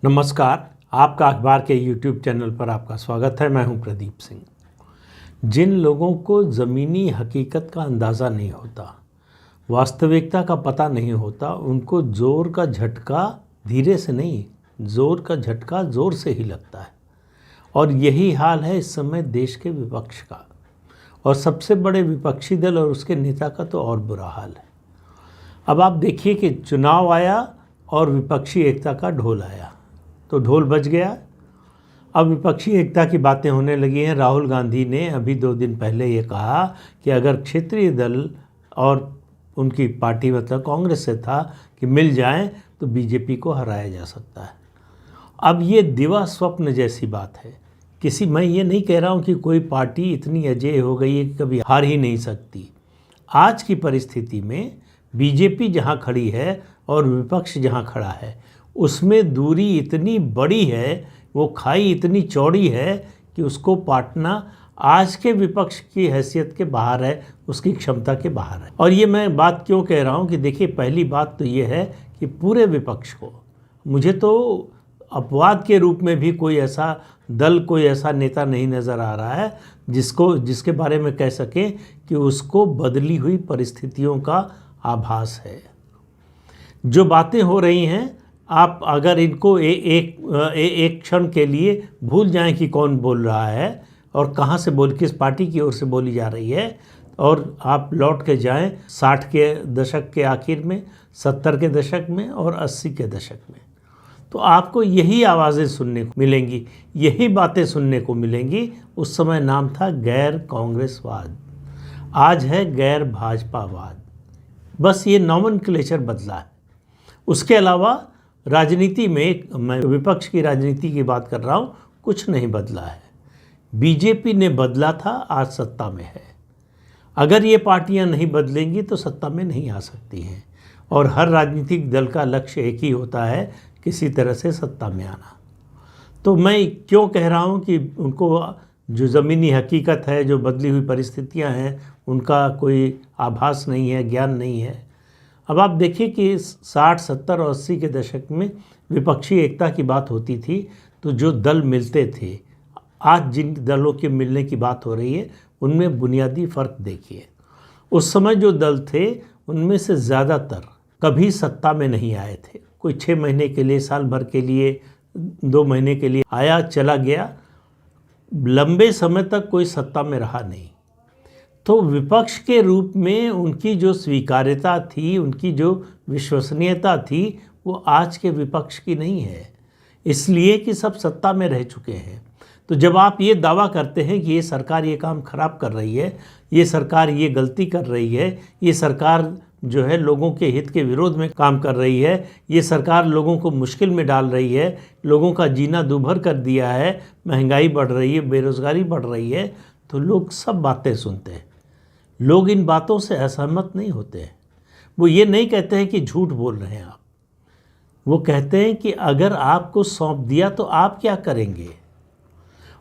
नमस्कार। आपका अखबार के YouTube चैनल पर आपका स्वागत है। मैं हूं प्रदीप सिंह। जिन लोगों को ज़मीनी हकीकत का अंदाज़ा नहीं होता, वास्तविकता का पता नहीं होता, उनको ज़ोर का झटका धीरे से नहीं, ज़ोर का झटका ज़ोर से ही लगता है। और यही हाल है इस समय देश के विपक्ष का, और सबसे बड़े विपक्षी दल और उसके नेता का तो और बुरा हाल है। अब आप देखिए कि चुनाव आया और विपक्षी एकता का ढोल आया, तो ढोल बज गया। अब विपक्षी एकता की बातें होने लगी हैं। राहुल गांधी ने अभी 2 दिन पहले ये कहा कि अगर क्षेत्रीय दल और उनकी पार्टी मतलब कांग्रेस से था कि मिल जाएं तो बीजेपी को हराया जा सकता है। अब ये दिवा स्वप्न जैसी बात है। मैं ये नहीं कह रहा हूँ कि कोई पार्टी इतनी अजेय हो गई है कि कभी हार ही नहीं सकती। आज की परिस्थिति में बीजेपी जहाँ खड़ी है और विपक्ष जहाँ खड़ा है, उसमें दूरी इतनी बड़ी है, वो खाई इतनी चौड़ी है कि उसको पाटना आज के विपक्ष की हैसियत के बाहर है, उसकी क्षमता के बाहर है। और ये मैं बात क्यों कह रहा हूँ कि देखिए, पहली बात तो ये है कि पूरे विपक्ष को, मुझे तो अपवाद के रूप में भी कोई ऐसा दल, कोई ऐसा नेता नहीं नज़र आ रहा है जिसके बारे में कह सकें कि उसको बदली हुई परिस्थितियों का आभास है। जो बातें हो रही हैं, आप अगर इनको एक क्षण के लिए भूल जाएं कि कौन बोल रहा है और कहाँ से किस पार्टी की ओर से बोली जा रही है, और आप लौट के जाएं 60 के दशक के आखिर में, 70 के दशक में और 80 के दशक में, तो आपको यही आवाज़ें सुनने को मिलेंगी, यही बातें सुनने को मिलेंगी। उस समय नाम था गैर कांग्रेसवाद, आज है गैर भाजपावाद। बस ये नॉमेनक्लेचर बदला है। उसके अलावा राजनीति में, मैं विपक्ष की राजनीति की बात कर रहा हूँ, कुछ नहीं बदला है। बीजेपी ने बदला था, आज सत्ता में है। अगर ये पार्टियां नहीं बदलेंगी तो सत्ता में नहीं आ सकती हैं। और हर राजनीतिक दल का लक्ष्य एक ही होता है, किसी तरह से सत्ता में आना। तो मैं क्यों कह रहा हूँ कि उनको जो ज़मीनी हकीकत है, जो बदली हुई परिस्थितियाँ हैं, उनका कोई आभास नहीं है, ज्ञान नहीं है। अब आप देखिए कि 60, 70 और 80 के दशक में विपक्षी एकता की बात होती थी, तो जो दल मिलते थे, आज जिन दलों के मिलने की बात हो रही है, उनमें बुनियादी फ़र्क देखिए। उस समय जो दल थे, उनमें से ज़्यादातर कभी सत्ता में नहीं आए थे। कोई 6 महीने के लिए, साल भर के लिए, 2 महीने के लिए आया चला गया, लंबे समय तक कोई सत्ता में रहा नहीं। तो विपक्ष के रूप में उनकी जो स्वीकार्यता थी, उनकी जो विश्वसनीयता थी, वो आज के विपक्ष की नहीं है, इसलिए कि सब सत्ता में रह चुके हैं। तो जब आप ये दावा करते हैं कि ये सरकार ये काम खराब कर रही है, ये सरकार ये गलती कर रही है, ये सरकार जो है लोगों के हित के विरोध में काम कर रही है, ये सरकार लोगों को मुश्किल में डाल रही है, लोगों का जीना दूभर कर दिया है, महंगाई बढ़ रही है, बेरोज़गारी बढ़ रही है, तो लोग सब बातें सुनते हैं। लोग इन बातों से असहमत नहीं होते हैं। वो ये नहीं कहते हैं कि झूठ बोल रहे हैं आप, वो कहते हैं कि अगर आपको सौंप दिया तो आप क्या करेंगे,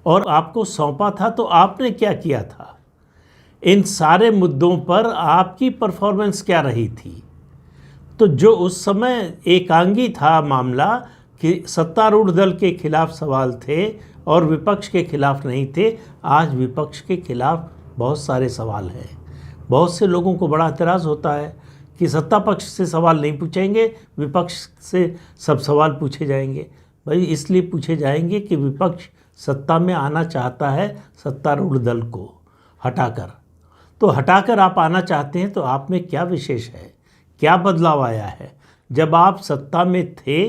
और आपको सौंपा था तो आपने क्या किया था। इन सारे मुद्दों पर आपकी परफॉर्मेंस क्या रही थी। तो जो उस समय एकांगी था मामला कि सत्तारूढ़ दल के खिलाफ सवाल थे और विपक्ष के खिलाफ नहीं थे, आज विपक्ष के खिलाफ बहुत सारे सवाल हैं। बहुत से लोगों को बड़ा एतराज़ होता है कि सत्ता पक्ष से सवाल नहीं पूछेंगे, विपक्ष से सब सवाल पूछे जाएंगे। भाई, इसलिए पूछे जाएंगे कि विपक्ष सत्ता में आना चाहता है सत्तारूढ़ दल को हटाकर। तो हटाकर आप आना चाहते हैं, तो आप में क्या विशेष है, क्या बदलाव आया है। जब आप सत्ता में थे,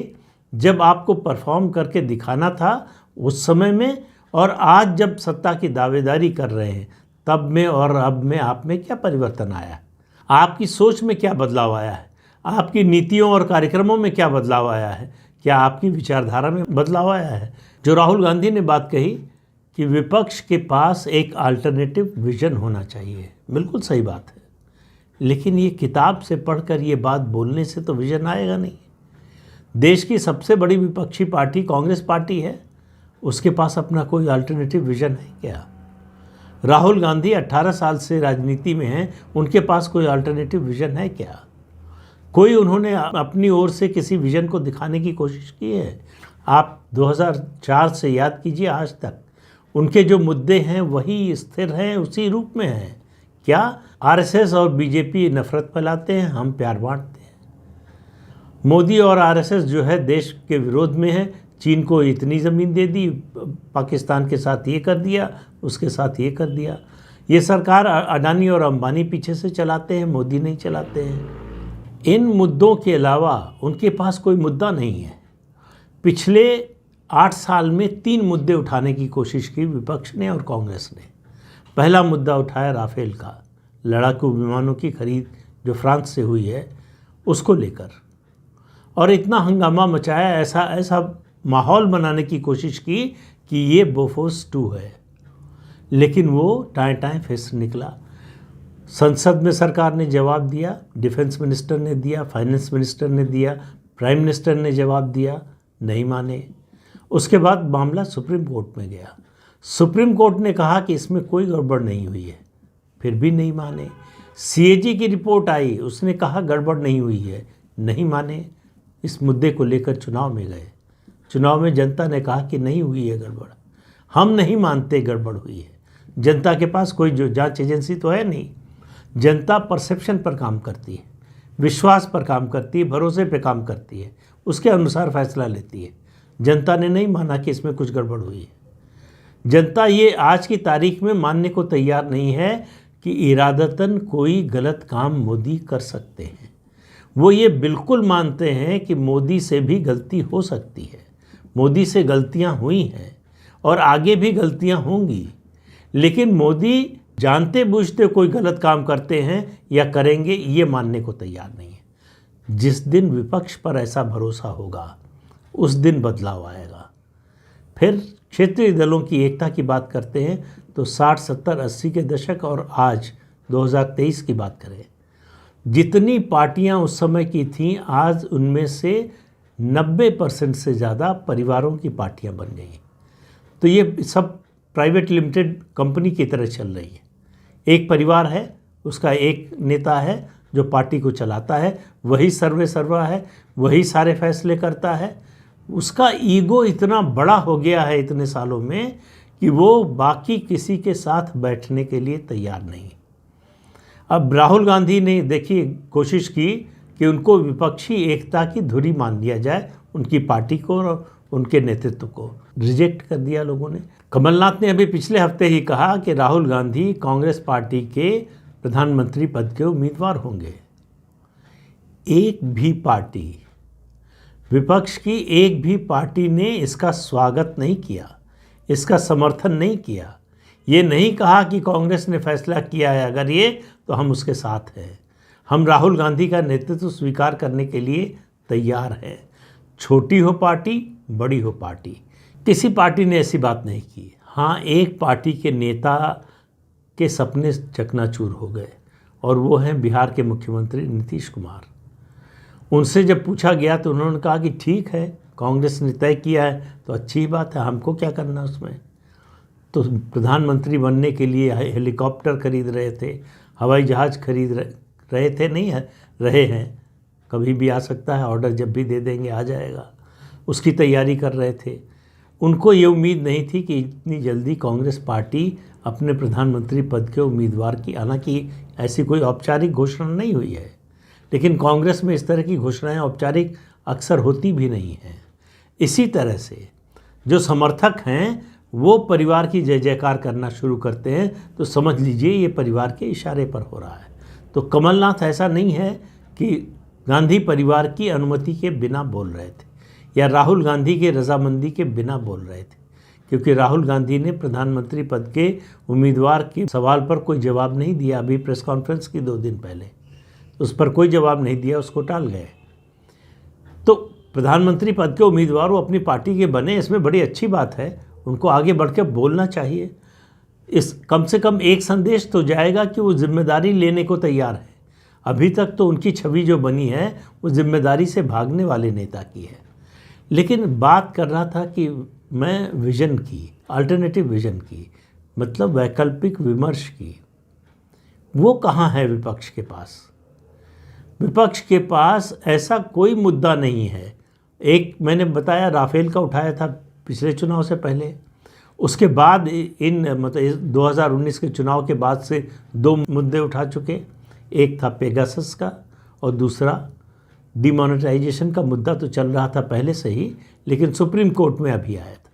जब आपको परफॉर्म करके दिखाना था उस समय में, और आज जब सत्ता की दावेदारी कर रहे हैं, तब में और अब में आप में क्या परिवर्तन आया है। आपकी सोच में क्या बदलाव आया है, आपकी नीतियों और कार्यक्रमों में क्या बदलाव आया है, क्या आपकी विचारधारा में बदलाव आया है। जो राहुल गांधी ने बात कही कि विपक्ष के पास एक अल्टरनेटिव विजन होना चाहिए, बिल्कुल सही बात है, लेकिन ये किताब से पढ़कर ये बात बोलने से तो विजन आएगा नहीं। देश की सबसे बड़ी विपक्षी पार्टी कांग्रेस पार्टी है, उसके पास अपना कोई अल्टरनेटिव विजन है क्या। राहुल गांधी 18 साल से राजनीति में हैं, उनके पास कोई अल्टरनेटिव विजन है क्या। कोई उन्होंने अपनी ओर से किसी विजन को दिखाने की कोशिश की है। आप 2004 से याद कीजिए आज तक उनके जो मुद्दे हैं वही स्थिर हैं, उसी रूप में हैं। क्या आरएसएस और बीजेपी नफरत फैलाते हैं, हम प्यार बांटते हैं। मोदी और आरएसएस जो है देश के विरोध में है। चीन को इतनी ज़मीन दे दी, पाकिस्तान के साथ ये कर दिया, उसके साथ ये कर दिया। ये सरकार अडानी और अंबानी पीछे से चलाते हैं, मोदी नहीं चलाते हैं। इन मुद्दों के अलावा उनके पास कोई मुद्दा नहीं है। पिछले 8 साल में 3 मुद्दे उठाने की कोशिश की विपक्ष ने और कांग्रेस ने। पहला मुद्दा उठाया राफेल का, लड़ाकू विमानों की खरीद जो फ्रांस से हुई है उसको लेकर, और इतना हंगामा मचाया, ऐसा माहौल बनाने की कोशिश की कि ये बोफोर्स 2 है। लेकिन वो टाएं फिस निकला। संसद में सरकार ने जवाब दिया, डिफेंस मिनिस्टर ने दिया, फाइनेंस मिनिस्टर ने दिया, प्राइम मिनिस्टर ने जवाब दिया, नहीं माने। उसके बाद मामला सुप्रीम कोर्ट में गया। सुप्रीम कोर्ट ने कहा कि इसमें कोई गड़बड़ नहीं हुई है, फिर भी नहीं माने। सीएजी की रिपोर्ट आई, उसने कहा गड़बड़ नहीं हुई है, नहीं माने। इस मुद्दे को लेकर चुनाव में गए। चुनाव में जनता ने कहा कि नहीं हुई है गड़बड़, हम नहीं मानते गड़बड़ हुई है। जनता के पास कोई जो जांच एजेंसी तो है नहीं। जनता परसेप्शन पर काम करती है, विश्वास पर काम करती है, भरोसे पर काम करती है, उसके अनुसार फैसला लेती है। जनता ने नहीं माना कि इसमें कुछ गड़बड़ हुई है। जनता ये आज की तारीख में मानने को तैयार नहीं है कि इरादतन कोई गलत काम मोदी कर सकते हैं। वो ये बिल्कुल मानते हैं कि मोदी से भी गलती हो सकती है, मोदी से गलतियां हुई हैं और आगे भी गलतियां होंगी। लेकिन मोदी जानते बूझते कोई गलत काम करते हैं या करेंगे, ये मानने को तैयार नहीं है। जिस दिन विपक्ष पर ऐसा भरोसा होगा उस दिन बदलाव आएगा। फिर क्षेत्रीय दलों की एकता की बात करते हैं तो 60, 70, 80 के दशक और आज 2023 की बात करें, जितनी पार्टियां उस समय की थीं आज उनमें से 90% से ज़्यादा परिवारों की पार्टियां बन गई। तो ये सब प्राइवेट लिमिटेड कंपनी की तरह चल रही है। एक परिवार है, उसका एक नेता है जो पार्टी को चलाता है, वही सर्वे सर्वा है, वही सारे फैसले करता है। उसका ईगो इतना बड़ा हो गया है इतने सालों में कि वो बाकी किसी के साथ बैठने के लिए तैयार नहीं। अब राहुल गांधी ने देखिए कोशिश की कि उनको विपक्षी एकता की धुरी मान लिया जाए, उनकी पार्टी को और उनके नेतृत्व को रिजेक्ट कर दिया लोगों ने। कमलनाथ ने अभी पिछले हफ्ते ही कहा कि राहुल गांधी कांग्रेस पार्टी के प्रधानमंत्री पद के उम्मीदवार होंगे। एक भी पार्टी, विपक्ष की एक भी पार्टी ने इसका स्वागत नहीं किया, इसका समर्थन नहीं किया। ये नहीं कहा कि कांग्रेस ने फैसला किया है अगर ये तो हम उसके साथ हैं। हम राहुल गांधी का नेतृत्व स्वीकार करने के लिए तैयार हैं। छोटी हो पार्टी, बड़ी हो पार्टी, किसी पार्टी ने ऐसी बात नहीं की। हाँ, एक पार्टी के नेता के सपने चकनाचूर हो गए और वो हैं बिहार के मुख्यमंत्री नीतीश कुमार। उनसे जब पूछा गया तो उन्होंने कहा कि ठीक है, कांग्रेस ने तय किया है तो अच्छी बात है, हमको क्या करना उसमें। तो प्रधानमंत्री बनने के लिए हेलीकॉप्टर खरीद रहे थे, हवाई जहाज़ खरीद रहे थे, नहीं है रहे हैं, कभी भी आ सकता है, ऑर्डर जब भी दे देंगे आ जाएगा, उसकी तैयारी कर रहे थे। उनको ये उम्मीद नहीं थी कि इतनी जल्दी कांग्रेस पार्टी अपने प्रधानमंत्री पद के उम्मीदवार की, हालांकि ऐसी कोई औपचारिक घोषणा नहीं हुई है, लेकिन कांग्रेस में इस तरह की घोषणाएं औपचारिक अक्सर होती भी नहीं हैं। इसी तरह से जो समर्थक हैं वो परिवार की जय जयकार करना शुरू करते हैं तो समझ लीजिए ये परिवार के इशारे पर हो रहा है। तो कमलनाथ ऐसा नहीं है कि गांधी परिवार की अनुमति के बिना बोल रहे थे या राहुल गांधी के रजामंदी के बिना बोल रहे थे, क्योंकि राहुल गांधी ने प्रधानमंत्री पद के उम्मीदवार के सवाल पर कोई जवाब नहीं दिया। अभी प्रेस कॉन्फ्रेंस की 2 दिन पहले उस पर कोई जवाब नहीं दिया, उसको टाल गए। तो प्रधानमंत्री पद के उम्मीदवार वो अपनी पार्टी के बने, इसमें बड़ी अच्छी बात है, उनको आगे बढ़ के बोलना चाहिए। इस कम से कम एक संदेश तो जाएगा कि वो जिम्मेदारी लेने को तैयार है। अभी तक तो उनकी छवि जो बनी है वो जिम्मेदारी से भागने वाले नेता की है। लेकिन बात कर रहा था कि मैं विज़न की, अल्टरनेटिव विज़न की, मतलब वैकल्पिक विमर्श की, वो कहाँ है विपक्ष के पास। विपक्ष के पास ऐसा कोई मुद्दा नहीं है एक मैंने बताया राफेल का उठाया था पिछले चुनाव से पहले, उसके बाद इन मतलब 2019 के चुनाव के बाद से 2 मुद्दे उठा चुके। एक था पेगासस का और दूसरा डिमोनेटाइजेशन का मुद्दा तो चल रहा था पहले से ही, लेकिन सुप्रीम कोर्ट में अभी आया था,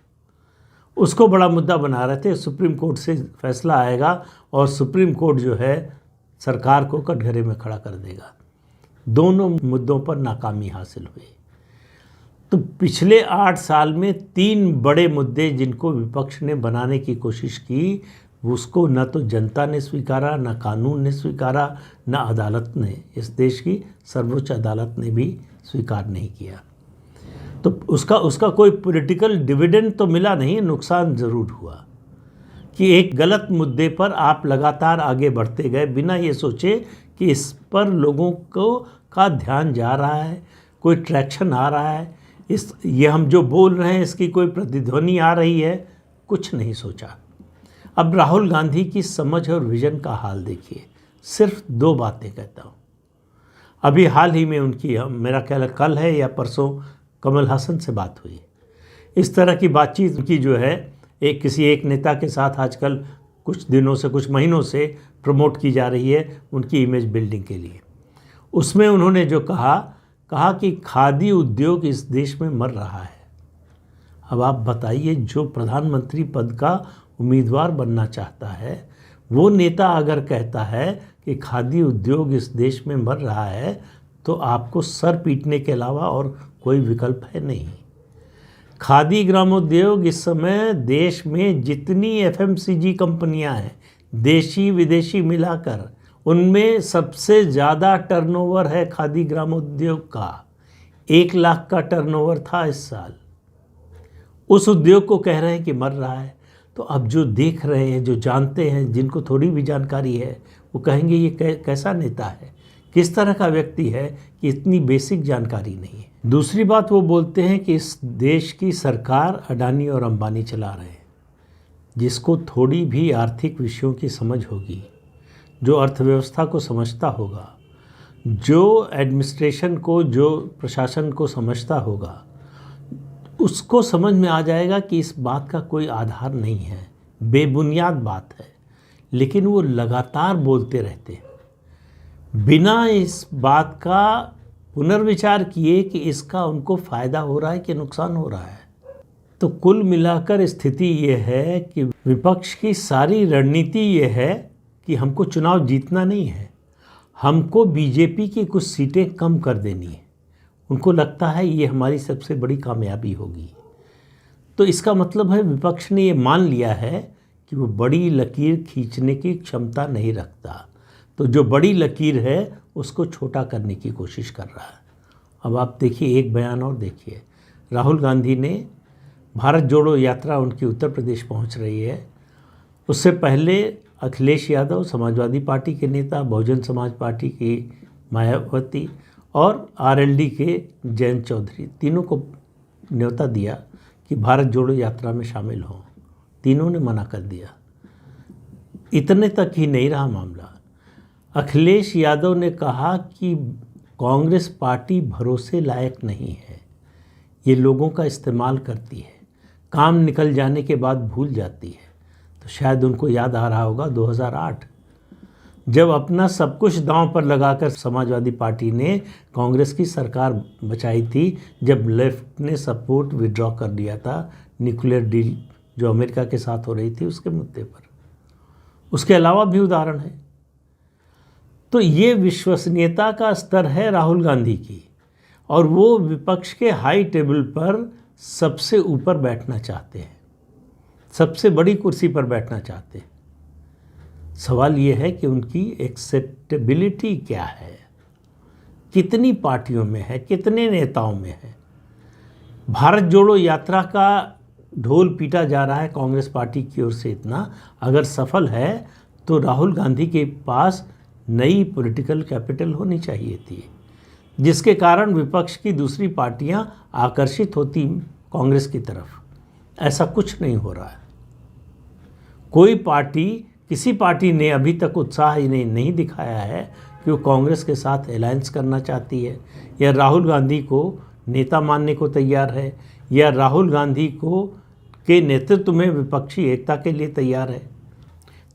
उसको बड़ा मुद्दा बना रहे थे। सुप्रीम कोर्ट से फैसला आएगा और सुप्रीम कोर्ट जो है सरकार को कटघरे में खड़ा कर देगा। दोनों मुद्दों पर नाकामी हासिल हुई। तो पिछले 8 साल में 3 बड़े मुद्दे जिनको विपक्ष ने बनाने की कोशिश की, उसको न तो जनता ने स्वीकारा, न कानून ने स्वीकारा, न अदालत ने, इस देश की सर्वोच्च अदालत ने भी स्वीकार नहीं किया। तो उसका कोई पॉलिटिकल डिविडेंड तो मिला नहीं, नुकसान ज़रूर हुआ कि एक गलत मुद्दे पर आप लगातार आगे बढ़ते गए बिना ये सोचे कि इस पर लोगों का ध्यान जा रहा है, कोई ट्रैक्शन आ रहा है, ये हम जो बोल रहे हैं इसकी कोई प्रतिध्वनि आ रही है, कुछ नहीं सोचा। अब राहुल गांधी की समझ और विजन का हाल देखिए। सिर्फ 2 बातें कहता हूँ। अभी हाल ही में उनकी, मेरा ख्याल कल है या परसों, कमल हासन से बात हुई। इस तरह की बातचीत की जो है किसी एक नेता के साथ आजकल कुछ दिनों से, कुछ महीनों से प्रमोट की जा रही है उनकी इमेज बिल्डिंग के लिए। उसमें उन्होंने जो कहा कि खादी उद्योग इस देश में मर रहा है। अब आप बताइए, जो प्रधानमंत्री पद का उम्मीदवार बनना चाहता है वो नेता अगर कहता है कि खादी उद्योग इस देश में मर रहा है, तो आपको सर पीटने के अलावा और कोई विकल्प है नहीं। खादी ग्रामोद्योग इस समय देश में जितनी FMCG कंपनियां हैं, देशी विदेशी मिलाकर, उनमें सबसे ज़्यादा टर्नओवर है खादी ग्रामोद्योग का। 1 लाख का टर्नओवर था इस साल। उस उद्योग को कह रहे हैं कि मर रहा है। तो अब जो देख रहे हैं, जो जानते हैं, जिनको थोड़ी भी जानकारी है, वो कहेंगे ये कैसा नेता है, किस तरह का व्यक्ति है कि इतनी बेसिक जानकारी नहीं है। दूसरी बात, वो बोलते हैं कि इस देश की सरकार अडानी और अंबानी चला रहे हैं। जिसको थोड़ी भी आर्थिक विषयों की समझ होगी, जो अर्थव्यवस्था को समझता होगा, जो एडमिनिस्ट्रेशन को, जो प्रशासन को समझता होगा, उसको समझ में आ जाएगा कि इस बात का कोई आधार नहीं है, बेबुनियाद बात है। लेकिन वो लगातार बोलते रहते हैं बिना इस बात का पुनर्विचार किए कि इसका उनको फ़ायदा हो रहा है कि नुकसान हो रहा है। तो कुल मिलाकर स्थिति ये है कि विपक्ष की सारी रणनीति ये है कि हमको चुनाव जीतना नहीं है, हमको बीजेपी की कुछ सीटें कम कर देनी है। उनको लगता है ये हमारी सबसे बड़ी कामयाबी होगी। तो इसका मतलब है विपक्ष ने ये मान लिया है कि वो बड़ी लकीर खींचने की क्षमता नहीं रखता, तो जो बड़ी लकीर है उसको छोटा करने की कोशिश कर रहा है। अब आप देखिए, एक बयान और देखिए। राहुल गांधी ने भारत जोड़ो यात्रा, उनकी उत्तर प्रदेश पहुंच रही है। उससे पहले अखिलेश यादव, समाजवादी पार्टी के नेता, बहुजन समाज पार्टी की मायावती और RLD के जयंत चौधरी, तीनों को न्योता दिया कि भारत जोड़ो यात्रा में शामिल हों। तीनों ने मना कर दिया। इतने तक ही नहीं रहा मामला। अखिलेश यादव ने कहा कि कांग्रेस पार्टी भरोसे लायक नहीं है, ये लोगों का इस्तेमाल करती है, काम निकल जाने के बाद भूल जाती है। तो शायद उनको याद आ रहा होगा 2008, जब अपना सब कुछ दांव पर लगाकर समाजवादी पार्टी ने कांग्रेस की सरकार बचाई थी, जब लेफ्ट ने सपोर्ट विड्रॉ कर दिया था न्यूक्लियर डील जो अमेरिका के साथ हो रही थी उसके मुद्दे पर। उसके अलावा भी उदाहरण है। तो ये विश्वसनीयता का स्तर है राहुल गांधी की, और वो विपक्ष के हाई टेबल पर सबसे ऊपर बैठना चाहते हैं, सबसे बड़ी कुर्सी पर बैठना चाहते हैं। सवाल ये है कि उनकी एक्सेप्टेबिलिटी क्या है, कितनी पार्टियों में है, कितने नेताओं में है। भारत जोड़ो यात्रा का ढोल पीटा जा रहा है कांग्रेस पार्टी की ओर से इतना, अगर सफल है तो राहुल गांधी के पास नई पॉलिटिकल कैपिटल होनी चाहिए थी, जिसके कारण विपक्ष की दूसरी पार्टियां आकर्षित होती कांग्रेस की तरफ। ऐसा कुछ नहीं हो रहा है। कोई पार्टी, किसी पार्टी ने अभी तक उत्साह ही नहीं दिखाया है कि वो कांग्रेस के साथ अलायंस करना चाहती है या राहुल गांधी को नेता मानने को तैयार है या राहुल गांधी को के नेतृत्व में विपक्षी एकता के लिए तैयार है।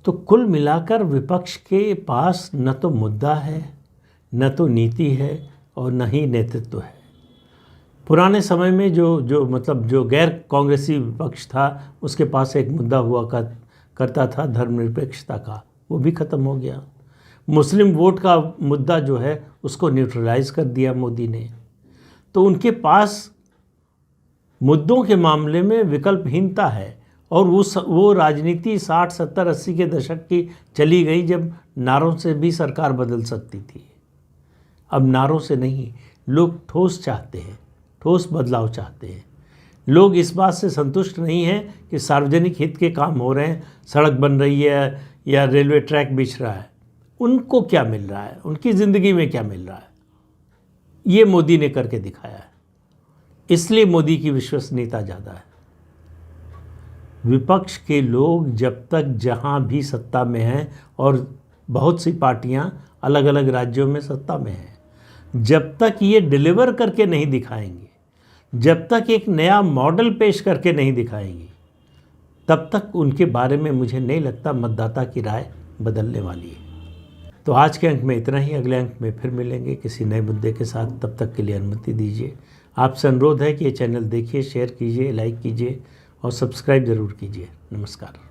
तो कुल मिलाकर विपक्ष के पास न तो मुद्दा है, न तो नीति है और न ही नेतृत्व है। पुराने समय में जो गैर कांग्रेसी विपक्ष था, उसके पास एक मुद्दा हुआ करता था धर्मनिरपेक्षता का, वो भी ख़त्म हो गया। मुस्लिम वोट का मुद्दा जो है उसको न्यूट्रलाइज कर दिया मोदी ने। तो उनके पास मुद्दों के मामले में विकल्पहीनता है। और वो राजनीति 60, 70, 80 के दशक की चली गई जब नारों से भी सरकार बदल सकती थी। अब नारों से नहीं, लोग ठोस चाहते हैं, ठोस बदलाव चाहते हैं। लोग इस बात से संतुष्ट नहीं हैं कि सार्वजनिक हित के काम हो रहे हैं, सड़क बन रही है या रेलवे ट्रैक बिछ रहा है। उनको क्या मिल रहा है, उनकी ज़िंदगी में क्या मिल रहा है, ये मोदी ने करके दिखाया है। इसलिए मोदी की विश्वसनीयता ज़्यादा है। विपक्ष के लोग जब तक जहाँ भी सत्ता में हैं, और बहुत सी पार्टियाँ अलग अलग राज्यों में सत्ता में हैं, जब तक ये डिलीवर करके नहीं दिखाएंगे, जब तक एक नया मॉडल पेश करके नहीं दिखाएंगे, तब तक उनके बारे में मुझे नहीं लगता मतदाता की राय बदलने वाली है। तो आज के अंक में इतना ही। अगले अंक में फिर मिलेंगे किसी नए मुद्दे के साथ। तब तक के लिए अनुमति दीजिए। आपसे अनुरोध है कि ये चैनल देखिए, शेयर कीजिए, लाइक कीजिए और सब्सक्राइब ज़रूर कीजिए। नमस्कार।